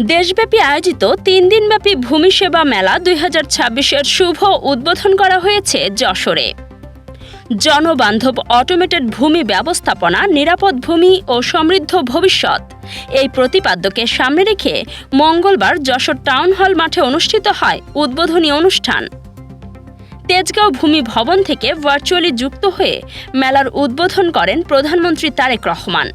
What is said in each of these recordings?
দেশব্যাপী আয়োজিত ৩ দিনব্যাপী ভূমি সেবা মেলা ২০২৬-এর শুভ উদ্বোধন করা হয়েছে যশোরে। জনবান্ধব অটোমেটেড ভূমি ব্যবস্থাপনা, নিরাপদ ভূমি ও সমৃদ্ধ ভবিষ্যৎ এই প্রতিপাদ্যকে সামনে রেখে মঙ্গলবার যশোর টাউন হল মাঠে অনুষ্ঠিত হয় উদ্বোধনী অনুষ্ঠান। তেজগাঁও ভূমি ভবন থেকে ভার্চুয়ালি যুক্ত হয়ে মেলার উদ্বোধন করেন প্রধানমন্ত্রী তারেক রহমান।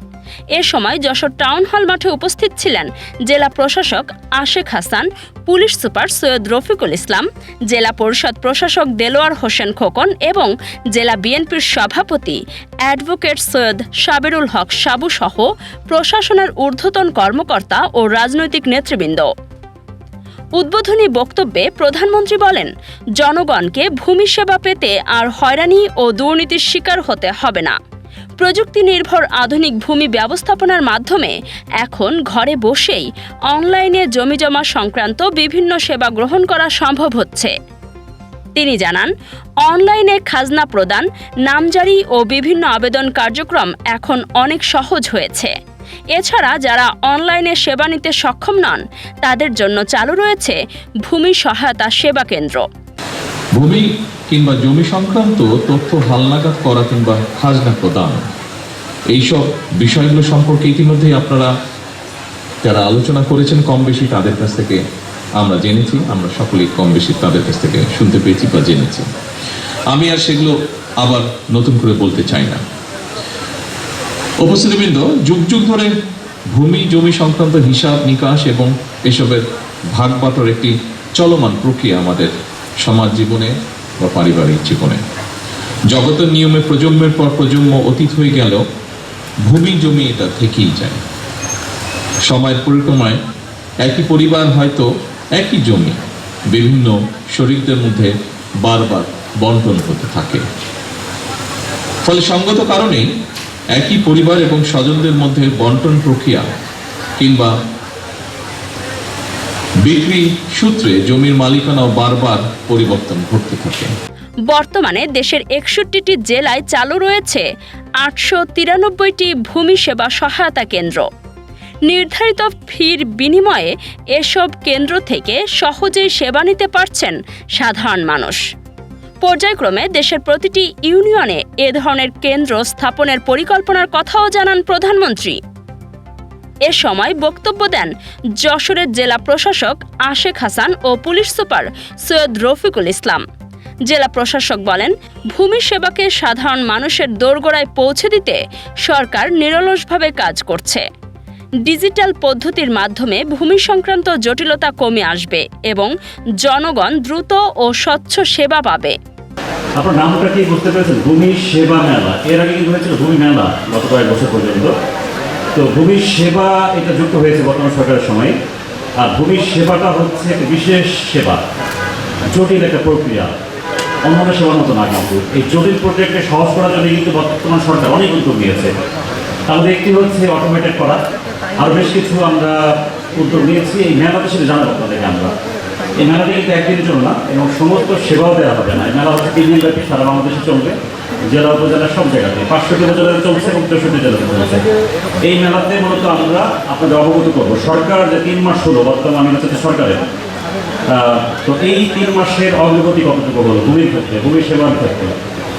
এ সময় যশোর টাউন হল মাঠে উপস্থিত ছিলেন জেলা প্রশাসক আশেক হাসান, পুলিশ সুপার সৈয়দ রফিকুল ইসলাম, জেলা পরিষদ প্রশাসক দেলোয়ার হোসেন খোকন এবং জেলা বিএনপির সভাপতি অ্যাডভোকেট সৈয়দ সাবেরুল হক সাবু সহ প্রশাসনের ঊর্ধ্বতন কর্মকর্তা ও রাজনৈতিক নেতৃবৃন্দ। উদ্বোধনী বক্তব্যে প্রধানমন্ত্রী বলেন, জনগণকে ভূমি সেবা পেতে আর হয়রানি ও দুর্নীতির শিকার হতে হবে না। প্রযুক্তি নির্ভর আধুনিক ভূমি ব্যবস্থাপনার মাধ্যমে এখন ঘরে বসেই অনলাইনে জমিজমা সংক্রান্ত বিভিন্ন সেবা গ্রহণ করা সম্ভব হচ্ছে। তিনি জানান, অনলাইনে খাজনা প্রদান, নামজারি ও বিভিন্ন আবেদন কার্যক্রম এখন অনেক সহজ হয়েছে। এছাড়া যারা অনলাইনে সেবা নিতে সক্ষম নন তাদের জন্য চালু রয়েছে ভূমি সহায়তা সেবা কেন্দ্র। ভূমি কিংবা জমি সংক্রান্ত তথ্য হালনাগাদ করা কিংবা খাজনা প্রদান, এইসব বিষয়গুলো সম্পর্কে ইতিমধ্যেই আপনারা যারা আলোচনা করেছেন কম বেশি তাদের কাছ থেকে আমরা জেনেছি, আমরা সকলেই কম বেশি তাদের কাছ থেকে শুনতে পেয়েছি বা জেনেছি। আমি আর সেগুলো আবার নতুন করে বলতে চাই না। উপস্থিতিবৃন্দ, যুগ যুগ ধরে ভূমি জমি সংক্রান্ত হিসাব নিকাশ এবং এসবের ভাগ বাটোয়ার একটি চলমান প্রক্রিয়া আমাদের সমাজ জীবনে বা পারিবারিক জীবনে। জগতের নিয়মে প্রজন্মের পর প্রজন্ম অতীত হয়ে গেল, ভূমি জমি এটা থেকেই যায়। সময়ের পরিক্রমায় একই পরিবার হয়তো একই জমি বিভিন্ন শরিকদের মধ্যে বারবার বন্টন হতে থাকে। ফলে সঙ্গত কারণেই একই পরিবার এবং স্বজনদের মধ্যে বন্টন প্রক্রিয়া কিংবা বিক্রি সূত্রে জমির মালিকানাও বারবার পরিবর্তন ঘটতে থাকে। বর্তমানে দেশের ৬১টি জেলায় চালু রয়েছে ৮৯৩টি ভূমি সেবা সহায়তা কেন্দ্র। নির্ধারিত ফির বিনিময়ে এসব কেন্দ্র থেকে সহজেই সেবা নিতে পারছেন সাধারণ মানুষ। পর্যায়ক্রমে দেশের প্রতিটি ইউনিয়নে এ ধরনের কেন্দ্র স্থাপনের পরিকল্পনার কথাও জানান প্রধানমন্ত্রী। এ সময় বক্তব্য দেন যশোরের জেলা প্রশাসক আশেক হাসান ও পুলিশ সুপার সৈয়দ রফিকুল ইসলাম। জেলা প্রশাসক বলেন, ভূমি সেবাকে সাধারণ মানুষের দোরগোড়ায় পৌঁছে দিতে সরকার নিরলসভাবে কাজ করছে। ডিজিটাল পদ্ধতির মাধ্যমে ভূমি সংক্রান্ত জটিলতা কমে আসবে এবং জনগণ দ্রুত ও স্বচ্ছ সেবা পাবে। আপনার নামটা কি বুঝতে পেরেছেন? ভূমি সেবা মেলা। এর আগে কিন্তু হয়েছিল ভূমি মেলা গত কয়েক বছর পর্যন্ত। তো ভূমি সেবা এটা যুক্ত হয়েছে বর্তমান সরকারের সময়। আর ভূমি সেবাটা হচ্ছে একটা বিশেষ সেবা, জটিল একটা প্রক্রিয়া, অন্যান্য সেবার মতো না। কিন্তু এই জটিল প্রক্রিয়াকে সহজ করার জন্য কিন্তু বর্তমান সরকার অনেক উদ্যোগ নিয়েছে। তার মধ্যে একটি হচ্ছে অটোমেটেড করা। আরও বেশ কিছু আমরা উদ্যোগ নিয়েছি। এই মেলাতে সেটা জানাবো আপনাদেরকে। আমরা এই মেলাটি কিন্তু একদিনের জন্য না এবং সমস্ত সেবাও দেওয়া হবে না। এই মেলা হচ্ছে 3 দিনব্যাপী, সারা বাংলাদেশে চলবে, জেলা উপজেলা সব জায়গাতে। 500টি উপজেলাতে চলছে এবং 64 জেলাতে চলছে। এই মেলাতে মূলত আমরা আপনাদের অবগত করবো সরকার যে 3 মাস হলো বর্তমানে হচ্ছে সরকারের। তো এই 3 মাসের অগ্রগতি কতটুকু হলো ভূমির ক্ষেত্রে, ভূমি সেবার ক্ষেত্রে।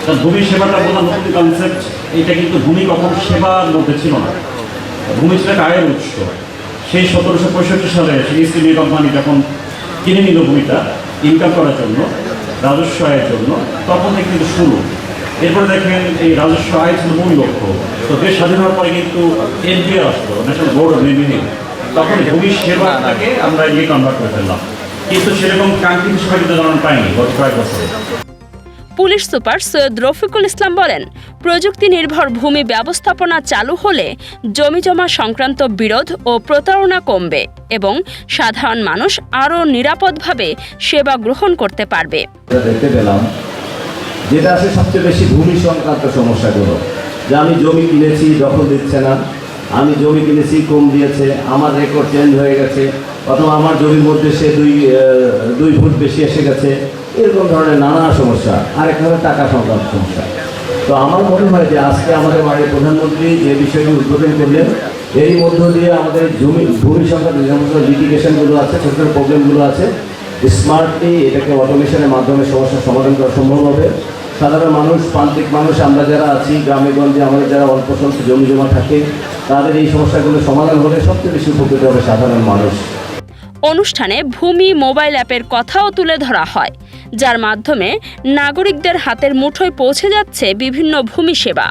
কারণ ভূমি সেবাটা বলা নতুন কনসেপ্ট। এটা কিন্তু ভূমি কখনো সেবার মধ্যে ছিল না। ভূমি ছিল একটা আয়ের উৎস। সেই 1765 সালে সেই ইস্ট ইন্ডিয়া কোম্পানি যখন কিনে নিল ভূমিটা ইনকাম করার জন্য, রাজস্ব আয়ের জন্য, তখন থেকে কিন্তু শুরু। এরপরে দেখেন এই রাজস্ব আয় ছিল মূল লক্ষ্য। তো দেশ স্বাধীন হওয়ার পরে কিন্তু এনপিআর আসলো, ন্যাশনাল বোর্ড অফ রেভিনিউ। তখন ভূমি সেবাটাকে আমরা ইয়ে কনভার্ট করে ফেললাম, কিন্তু সেরকম কাঙ্ক্ষিত সেবা কিন্তু আমরা পাইনি গত কয়েক বছরে। পুলিশ সুপার সৈয়দ রফিকুল ইসলাম বলেন, প্রযুক্তি নির্ভর ভূমি ব্যবস্থাপনা চালু হলে জমিজমা সংক্রান্ত বিরোধ ও প্রতারণা কমবে এবং সাধারণ মানুষ আরও নিরাপদভাবে সেবা গ্রহণ করতে পারবে। দেখতে পেলাম যেটা আছে সবচেয়ে বেশি ভূমি সংক্রান্ত সমস্যাগুলো, যে আমি জমি কিনেছি দখল দিচ্ছে না, আমি জমি কিনেছি কম দিয়েছে, আমার রেকর্ড চেঞ্জ হয়ে গেছে, অথবা আমার জমির মধ্যে সে 2 ফুট বেশি এসে গেছে, এরকম ধরনের নানা সমস্যা। আরেক ধরনের টাকা সংক্রান্ত সমস্যা। তো আমার মনে হয় যে আজকে আমাদের মাননীয় প্রধানমন্ত্রী যে বিষয়টি উদ্বোধন করলেন এরই মধ্য দিয়ে আমাদের ভূমি সংক্রান্ত যে সমস্ত লিটিগেশনগুলো আছে, ছোটো ছোটো প্রবলেমগুলো আছে, স্মার্টলি এটাকে অটোমেশনের মাধ্যমে সমস্যার সমাধান করা সম্ভব হবে। সাধারণ মানুষ, প্রান্তিক মানুষ, আমরা যারা আছি গ্রামে গঞ্জে, আমাদের যারা অল্প স্বল্প জমি জমা থাকে, তাদের এই সমস্যাগুলো সমাধান হলে সবচেয়ে বেশি উপকৃত হবে সাধারণ মানুষ। অনুষ্ঠানে ভূমি মোবাইল অ্যাপের কথাও তুলে ধরা হয়, যার মাধ্যমে নাগরিকদের হাতের মুঠোয় পৌঁছে যাচ্ছে বিভিন্ন ভূমি সেবা।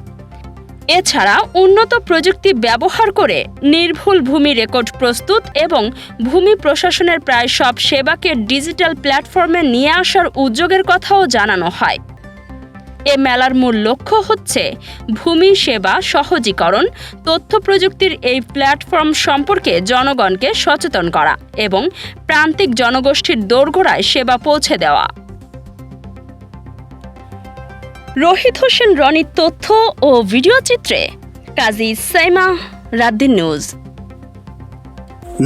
এছাড়া উন্নত প্রযুক্তি ব্যবহার করে নির্ভুল ভূমি রেকর্ড প্রস্তুত এবং ভূমি প্রশাসনের প্রায় সব সেবাকে ডিজিটাল প্ল্যাটফর্মে নিয়ে আসার উদ্যোগের কথাও জানানো হয়। এ মেলার মূল লক্ষ্য হচ্ছে ভূমি সেবা সহজীকরণ, তথ্য প্রযুক্তির এই প্ল্যাটফর্ম সম্পর্কে জনগণকে সচেতন করা এবং প্রান্তিক জনগোষ্ঠীর দোরগোড়ায় সেবা পৌঁছে দেওয়া। রোহিত হোসেন রনির তথ্য ও ভিডিও চিত্রে কাজী সাইমা, রাতদিন নিউজ।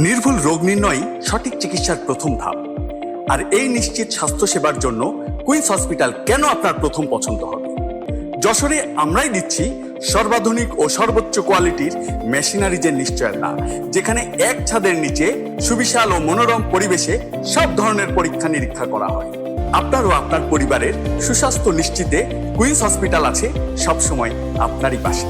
নির্ভুল রোগ নির্ণয় সঠিক চিকিৎসার প্রথম ধাপ, আর এই নিশ্চিত স্বাস্থ্যসেবার জন্য কুইন্স হসপিটাল কেন আপনার প্রথম পছন্দ হবে। যশোরে আমরাই দিচ্ছি সর্বাধুনিক ও সর্বোচ্চ কোয়ালিটির মেশিনারিজের নিশ্চয়তা, যেখানে এক ছাদের নিচে সুবিশাল ও মনোরম পরিবেশে সব ধরনের পরীক্ষা নিরীক্ষা করা হয়। আপনার ও আপনার পরিবারের সুস্বাস্থ্য নিশ্চিতে কুইন্স হসপিটাল আছে সবসময় আপনারই পাশে।